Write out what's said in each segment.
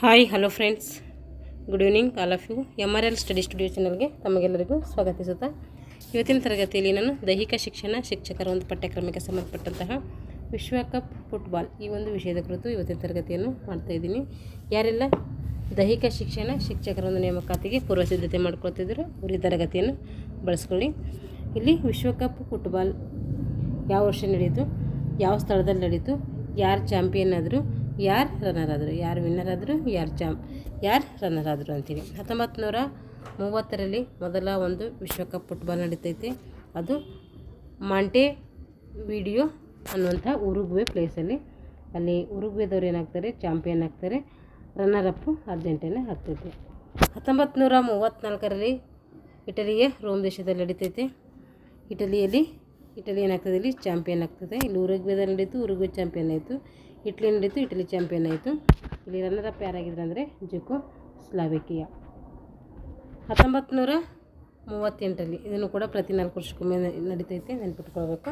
Hi hello friends, good evening all of you. MRL study studio ಚಾನಲ್ಗೆ ತಮಗೆಲ್ಲರಿಗೂ ಸ್ವಾಗತಿಸುತ್ತಾ ಇವತ್ತಿನ ತರಗತಿಯಲ್ಲಿ ನಾನು ದೈಹಿಕ ಶಿಕ್ಷಣ ಶಿಕ್ಷಕರ ಒಂದು ಪಠ್ಯಕ್ರಮಕ್ಕೆ ಸಂಬಂಧಪಟ್ಟಂತಹ ವಿಶ್ವಕಪ್ ಫುಟ್ಬಾಲ್ ಈ ಒಂದು ವಿಷಯದ ಕುರಿತು ಇವತ್ತಿನ ತರಗತಿಯನ್ನು ಮಾಡ್ತಾಯಿದ್ದೀನಿ. ಯಾರೆಲ್ಲ ದೈಹಿಕ ಶಿಕ್ಷಣ ಶಿಕ್ಷಕರ ಒಂದು ನೇಮಕಾತಿಗೆ ಪೂರ್ವ ಸಿದ್ಧತೆ ಮಾಡ್ಕೊಳ್ತಿದ್ರು ಅವರು ಈ ತರಗತಿಯನ್ನು ಬಳಸ್ಕೊಳ್ಳಿ. ಇಲ್ಲಿ ವಿಶ್ವಕಪ್ ಫುಟ್ಬಾಲ್ ಯಾವ ವರ್ಷ ನಡೆಯಿತು, ಯಾವ ಸ್ಥಳದಲ್ಲಿ ನಡೀತು, ಯಾರು ಚಾಂಪಿಯನ್ ಆದರು, ಯಾರು ರನ್ನರ್ ಆದರು, ಯಾರು ವಿನ್ನರ್ ಆದರು, ಯಾರು ರನ್ನರ್ ಆದರು ಅಂತೀವಿ. 1930ರಲ್ಲಿ ಮೊದಲ ಒಂದು ವಿಶ್ವಕಪ್ ಫುಟ್ಬಾಲ್ ನಡೀತೈತೆ. ಅದು ಮಾಂಟೆ ವಿಡಿಯೋ ಅನ್ನುವಂಥ ಉರುಗ್ವೆ ಪ್ಲೇಸಲ್ಲಿ. ಅಲ್ಲಿ ಉರುಗ್ವೆದವ್ರು ಏನಾಗ್ತಾರೆ, ಚಾಂಪಿಯನ್ ಆಗ್ತಾರೆ. ರನ್ನರ್ ಅಪ್ಪು ಅರ್ಜೆಂಟೀನಾ ಆಗ್ತೈತೆ. 1934ರಲ್ಲಿ ಇಟಲಿಯ ರೋಮ್ ದೇಶದಲ್ಲಿ ನಡೀತೈತೆ. ಇಟಲಿ ಏನಾಗ್ತದೆ, ಇಲ್ಲಿ ಚಾಂಪಿಯನ್ ಆಗ್ತದೆ. ಇಲ್ಲಿ ಉರುಗ್ವೆದಲ್ಲಿ ನಡೀತು, ಉರುಗ್ವೆ ಚಾಂಪಿಯನ್ ಆಯಿತು. ಇಟ್ಲಿ ನಡೀತು, ಇಟಲಿ ಚಾಂಪಿಯನ್ ಆಯಿತು. ಇಲ್ಲಿ ರನ್ನರ್ ಅಪ್ ಯಾರಾಗಿದ್ರು ಅಂದರೆ ಜೆಕೋಸ್ಲೋವಾಕಿಯಾ. 1938ರಲ್ಲಿ ಇದನ್ನು ಕೂಡ ಪ್ರತಿ 4 ವರ್ಷಕ್ಕೊಮ್ಮೆ ನಡೀತೈತೆ, ನೆನ್ಪಿಟ್ಕೊಳ್ಬೇಕು.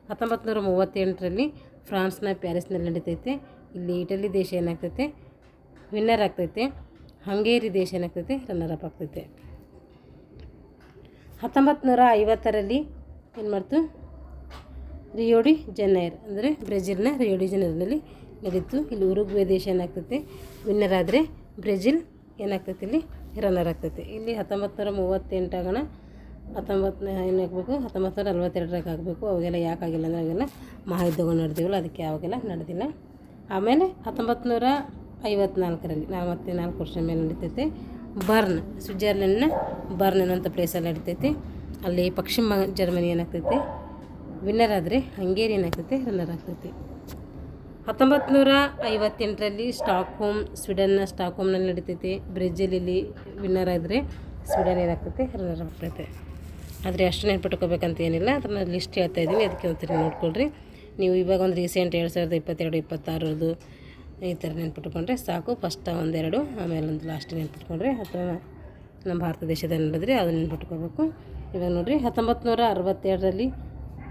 1938ರಲ್ಲಿ ಫ್ರಾನ್ಸ್ನ ಪ್ಯಾರಿಸ್ನಲ್ಲಿ ನಡೀತೈತೆ. ಇಲ್ಲಿ ಇಟಲಿ ದೇಶ ಏನಾಗ್ತೈತೆ, ವಿನ್ನರ್ ಆಗ್ತೈತೆ. ಹಂಗೇರಿ ದೇಶ ಏನಾಗ್ತೈತೆ, ರನ್ನರ್ ಅಪ್ ಆಗ್ತೈತೆ. 1950ರಲ್ಲಿ ಏನು ಮಾಡ್ತು, ರಿಯೋ ಡಿ ಜನೈರ್ ಅಂದರೆ ಬ್ರೆಜಿಲ್ನ ರಿಯೋ ಡಿ ಜನೈರ್ನಲ್ಲಿ ನಡೀತು. ಇಲ್ಲಿ ಉರುಗ್ವೆ ದೇಶ ಏನಾಗ್ತೈತೆ, ವಿನ್ನರ್ ಆದರೆ ಬ್ರೆಜಿಲ್ ಏನಾಗ್ತೈತೆ, ಇಲ್ಲಿ ರನ್ನರ್ ಆಗ್ತೈತೆ. ಇಲ್ಲಿ 1938 ಆಗೋಣ, 1942 ಆಗಬೇಕು. ಅವಾಗೆಲ್ಲ ಯಾಕೆ ಆಗಿಲ್ಲ ಅಂದರೆ ಅವಾಗೆಲ್ಲ ಮಹಾಯುದ್ಧಗಳು ನಡೆದಿವಲ್ಲ, ಅದಕ್ಕೆ ಅವಾಗೆಲ್ಲ ನಡೆದಿಲ್ಲ. ಆಮೇಲೆ 1954ರಲ್ಲಿ ಮತ್ತೆ 4 ವರ್ಷ ಮೇಲೆ ನಡೀತೈತೆ. ಬರ್ನ್, ಸ್ವಿಟ್ಜರ್ಲೆಂಡ್ನ ಬರ್ನ್ ಅನ್ನೋಂಥ ಪ್ಲೇಸಲ್ಲಿ ನಡೀತೈತೆ. ಅಲ್ಲಿ ಪಶ್ಚಿಮ ಜರ್ಮನಿ ಏನಾಗ್ತೈತೆ, ವಿನ್ನರ್ ಆದರೆ ಹಂಗೇರಿ ಏನಾಗ್ತೈತೆ, ರನ್ನರ್ ಆಗ್ತೈತೆ. 1958ರಲ್ಲಿ ಸ್ವೀಡನ್ನ ಸ್ಟಾಕ್ಹೋಮ್ನಲ್ಲಿ ನಡೀತೈತೆ. ಬ್ರೆಜಿಲಲ್ಲಿ ವಿನ್ನರ್ ಆದರೆ ಸ್ವೀಡನ್ ಏನಾಗ್ತೈತೆ, ರನ್ನರ್ ಆಗ್ತೈತೆ. ಆದರೆ ಅಷ್ಟು ನೆನ್ಪಿಟ್ಕೋಬೇಕಂತ ಏನಿಲ್ಲ, ಅದನ್ನು ಲಿಸ್ಟ್ ಹೇಳ್ತಾ ಇದ್ದೀನಿ, ಅದಕ್ಕೆ ಒಂದ್ಸರಿ ನೋಡ್ಕೊಳ್ರಿ. ನೀವು ಇವಾಗ ಒಂದು ರೀಸೆಂಟ್ 2022-26 ಈ ಥರ ನೆನ್ಪಿಟ್ಕೊಂಡ್ರೆ ಸಾಕು. ಫಸ್ಟ್ ಒಂದೆರಡು, ಆಮೇಲೆ ಒಂದು ಲಾಸ್ಟ್ ನೆನ್ಪಿಟ್ಕೊಂಡ್ರೆ, ಅಥವಾ ನಮ್ಮ ಭಾರತ ದೇಶದಲ್ಲಿ ನಡೆದ್ರೆ ಅದನ್ನು ನೆನ್ಪಿಟ್ಕೋಬೇಕು. ಇವಾಗ ನೋಡಿರಿ, 1962ರಲ್ಲಿ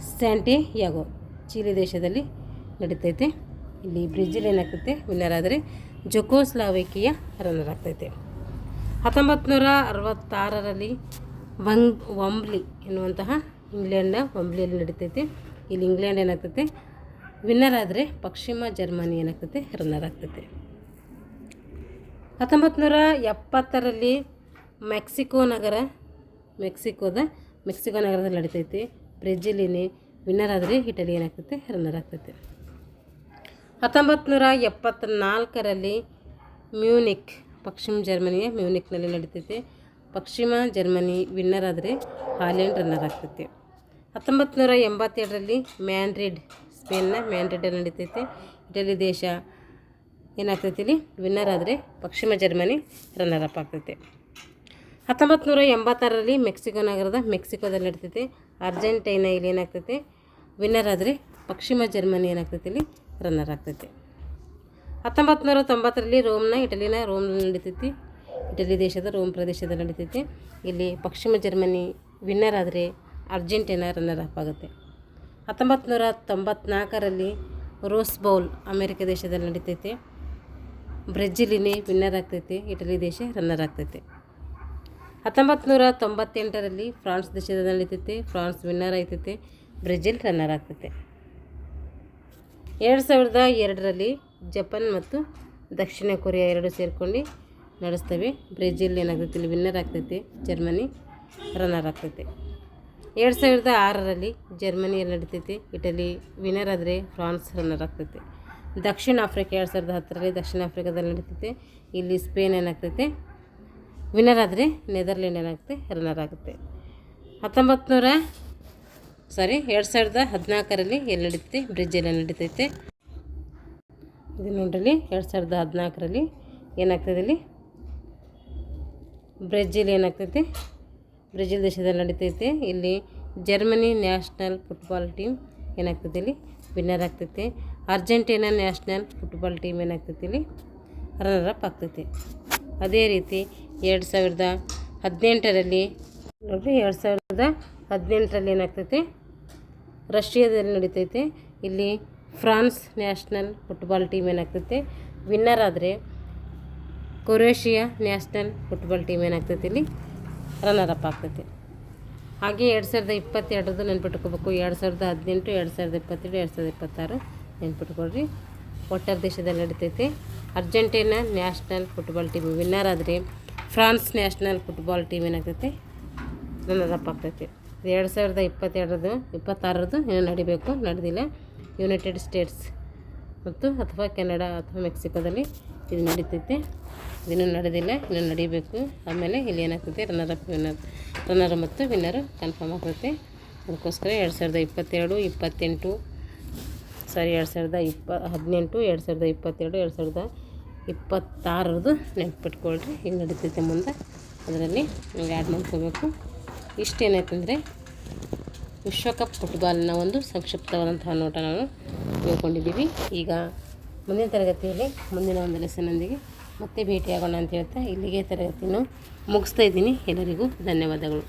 ಸ್ಯಾಂಟಿಯಾಗೋ ಚಿಲಿ ದೇಶದಲ್ಲಿ ನಡೀತೈತೆ. ಇಲ್ಲಿ ಬ್ರೆಜಿಲ್ ಏನಾಗ್ತೈತೆ, ವಿನ್ನರ್ ಆದರೆ ಜೆಕೋಸ್ಲೋವಾಕಿಯಾ ರನ್ನರ್ ಆಗ್ತೈತೆ. 1966ರಲ್ಲಿ ವಂಬ್ಲಿ ಎನ್ನುವಂತಹ ಇಂಗ್ಲೆಂಡ್ನ ವಂಬ್ಲಿಯಲ್ಲಿ ನಡೀತೈತೆ. ಇಲ್ಲಿ ಇಂಗ್ಲೆಂಡ್ ಏನಾಗ್ತೈತೆ, ವಿನ್ನರ್ ಆದರೆ ಪಶ್ಚಿಮ ಜರ್ಮನಿ ಏನಾಗ್ತೈತೆ, ರನ್ನರ್ ಆಗ್ತೈತೆ. 1970ರಲ್ಲಿ ಮೆಕ್ಸಿಕೋ ನಗರದಲ್ಲಿ ನಡೀತೈತೆ. ಬ್ರೆಜಿಲಿನೇ ವಿನ್ನರ್ ಆದರೆ ಇಟಲಿ ಏನಾಗ್ತೈತೆ, ರನ್ನರ್ ಆಗ್ತೈತೆ. 1974ರಲ್ಲಿ ಮ್ಯೂನಿಕ್, ಪಶ್ಚಿಮ ಜರ್ಮನಿಯ ಮ್ಯೂನಿಕ್ನಲ್ಲಿ ನಡೀತೈತೆ. ಪಶ್ಚಿಮ ಜರ್ಮನಿ ವಿನ್ನರ್ ಆದರೆ ಹಾಲೆಂಡ್ ರನ್ನರ್ ಆಗ್ತೈತೆ. 1987ರಲ್ಲಿ ಮ್ಯಾಡ್ರಿಡ್, ಸ್ಪೇನ್ನ ಮ್ಯಾಡ್ರಿಡಲ್ಲಿ ನಡೀತೈತೆ. ಇಟಲಿ ದೇಶ ಏನಾಗ್ತೈತೆ, ಇಲ್ಲಿ ವಿನ್ನರ್ ಆದರೆ ಪಶ್ಚಿಮ ಜರ್ಮನಿ ರನ್ನರ್ ಅಪ್ ಆಗ್ತೈತೆ. 1986ರಲ್ಲಿ ಮೆಕ್ಸಿಕೋದಲ್ಲಿ ನಡೀತೈತೆ. ಅರ್ಜೆಂಟೈನಾ ಇಲ್ಲಿ ಏನಾಗ್ತೈತೆ, ವಿನ್ನರ್ ಆದರೆ ಪಶ್ಚಿಮ ಜರ್ಮನಿ ಏನಾಗ್ತೈತೆ, ಇಲ್ಲಿ ರನ್ನರ್ ಆಗ್ತೈತೆ. 1990ರಲ್ಲಿ ಇಟಲಿನ ರೋಮ್ನಲ್ಲಿ ನಡೀತೈತಿ. ಇಟಲಿ ದೇಶದ ರೋಮ್ ಪ್ರದೇಶದಲ್ಲಿ ನಡೀತೈತಿ. ಇಲ್ಲಿ ಪಶ್ಚಿಮ ಜರ್ಮನಿ ವಿನ್ನರ್ ಆದರೆ ಅರ್ಜೆಂಟೈನಾ ರನ್ನರ್ ಅಪ್ ಆಗುತ್ತೆ. 1994ರಲ್ಲಿ ರೋಸ್ ಬೌಲ್ ಅಮೆರಿಕ ದೇಶದಲ್ಲಿ ನಡೀತೈತೆ. ಬ್ರೆಜಿಲಿನೇ ವಿನ್ನರ್ ಆಗ್ತೈತೆ, ಇಟಲಿ ದೇಶ ರನ್ನರ್ ಆಗ್ತೈತೆ. 1998ರಲ್ಲಿ ಫ್ರಾನ್ಸ್ ದೇಶದಲ್ಲಿ ನಡೀತೈತೆ. ಫ್ರಾನ್ಸ್ ವಿನ್ನರ್ ಆಗ್ತೈತೆ, ಬ್ರೆಜಿಲ್ ರನ್ನರ್ ಆಗ್ತೈತೆ. 2002ರಲ್ಲಿ ಜಪಾನ್ ಮತ್ತು ದಕ್ಷಿಣ ಕೊರಿಯಾ ಎರಡು ಸೇರ್ಕೊಂಡು ನಡೆಸ್ತವೆ. ಬ್ರೆಜಿಲ್ ಏನಾಗ್ತೈತೆ, ಇಲ್ಲಿ ವಿನ್ನರ್ ಆಗ್ತೈತೆ, ಜರ್ಮನಿ ರನ್ನರ್ ಆಗ್ತೈತೆ. 2006ರಲ್ಲಿ ಜರ್ಮನಿಯಲ್ಲಿ ನಡೀತೈತೆ. ಇಟಲಿ ವಿನ್ನರ್ ಆದರೆ ಫ್ರಾನ್ಸ್ ರನ್ನರ್ ಆಗ್ತೈತೆ. ದಕ್ಷಿಣ ಆಫ್ರಿಕಾ 2010ರಲ್ಲಿ ದಕ್ಷಿಣ ಆಫ್ರಿಕಾದಲ್ಲಿ ನಡೀತೈತೆ. ಇಲ್ಲಿ ಸ್ಪೇನ್ ಏನಾಗ್ತೈತೆ, ವಿನ್ನರ್ ಆದರೆ ನೆದರ್ಲ್ಯಾಂಡ್ ಏನಾಗುತ್ತೆ, ರನ್ನರ್ ಆಗುತ್ತೆ. 2014ರಲ್ಲಿ ಎಲ್ಲಿ ನಡೀತೈತೆ, ಬ್ರೆಜಿಲಲ್ಲಿ ನಡೀತೈತೆ. ಇದು ನೋಡ್ರಿ, 2014ರಲ್ಲಿ ಏನಾಗ್ತದೆ, ಇಲ್ಲಿ ಬ್ರೆಜಿಲ್ ಏನಾಗ್ತೈತೆ, ಬ್ರೆಜಿಲ್ ದೇಶದಲ್ಲಿ ನಡೀತೈತೆ. ಇಲ್ಲಿ ಜರ್ಮನಿ ನ್ಯಾಷನಲ್ ಫುಟ್ಬಾಲ್ ಟೀಮ್ ಏನಾಗ್ತೈತೆ, ಇಲ್ಲಿ ವಿನ್ನರ್ ಆಗ್ತೈತೆ. ಅರ್ಜೆಂಟೀನಾ ನ್ಯಾಷನಲ್ ಫುಟ್ಬಾಲ್ ಟೀಮ್ ಏನಾಗ್ತೈತೆ, ಇಲ್ಲಿ ರನ್ನರ್ ಅಪ್ ಆಗ್ತೈತೆ. ಅದೇ ರೀತಿ 2018ರಲ್ಲಿ ನೋಡಿರಿ, 2018ರಲ್ಲಿ ಏನಾಗ್ತೈತೆ, ರಷ್ಯಾದಲ್ಲಿ ನಡೀತೈತೆ. ಇಲ್ಲಿ ಫ್ರಾನ್ಸ್ ನ್ಯಾಷನಲ್ ಫುಟ್ಬಾಲ್ ಟೀಮ್ ಏನಾಗ್ತೈತೆ, ವಿನ್ನರ್ ಆದರೆ ಕ್ರೊಯೇಷಿಯಾ ನ್ಯಾಷನಲ್ ಫುಟ್ಬಾಲ್ ಟೀಮ್ ಏನಾಗ್ತೈತಿ ಇಲ್ಲಿ ರನ್ನರ್ ಅಪ್ ಆಗ್ತೈತಿ. ಹಾಗೆ 2022 ನೆನ್ಪಿಟ್ಕೋಬೇಕು. 2018, 2022, 2026 ನೆನ್ಪಿಟ್ಕೊಳ್ರಿ. ಒಟ್ಟಾರೆ ದೇಶದಲ್ಲಿ ನಡೀತೈತಿ. Argentina national football team winner ಆದರೆ ಫ್ರಾನ್ಸ್ ನ್ಯಾಷನಲ್ ಫುಟ್ಬಾಲ್ ಟೀಮ್ ಏನಾಗ್ತೈತಿ ರನ್ನರ್ ಅಪ್ ಆಗ್ತೈತಿ. 2022-26 ಇನ್ನೂ ನಡಿಬೇಕು, ನಡೆದಿಲ್ಲ. ಯುನೈಟೆಡ್ ಸ್ಟೇಟ್ಸ್ ಅಥವಾ ಕೆನಡಾ ಅಥವಾ ಮೆಕ್ಸಿಕೋದಲ್ಲಿ ಇದು ನಡೀತೈತೆ. ಇದನ್ನು ನಡೆದಿಲ್ಲ, ಇನ್ನೂ ನಡೀಬೇಕು. ಆಮೇಲೆ ಇಲ್ಲಿ ಏನಾಗ್ತೈತೆ ರನ್ನರ್ ಮತ್ತು ವಿನ್ನರು ಕನ್ಫರ್ಮ್ ಆಗ್ತೈತೆ. ಅದಕ್ಕೋಸ್ಕರ 2018, 2022, 2026 ನೆನಪಿಟ್ಕೊಳ್ರಿ. ಈಗ ನಡೀತೈತೆ ಮುಂದೆ, ಅದರಲ್ಲಿ ನೀವು ಆ್ಯಡ್ ಮಾಡ್ಕೋಬೇಕು. ಇಷ್ಟೇನಾಯ್ತಂದರೆ ವಿಶ್ವಕಪ್ ಫುಟ್ಬಾಲ್ನ ಒಂದು ಸಂಕ್ಷಿಪ್ತವಾದಂತಹ ನೋಟ ನಾವು ತಿಳ್ಕೊಂಡಿದ್ದೀವಿ. ಈಗ ಮುಂದಿನ ತರಗತಿಯಲ್ಲಿ ಮುಂದಿನ ಒಂದು ಲೆಸನ್ನೊಂದಿಗೆ ಮತ್ತೆ ಭೇಟಿಯಾಗೋಣ ಅಂತ ಹೇಳ್ತಾ ಇಲ್ಲಿಗೆ ತರಗತಿಯನ್ನು ಮುಗಿಸ್ತಾ ಇದ್ದೀನಿ. ಎಲ್ಲರಿಗೂ ಧನ್ಯವಾದಗಳು.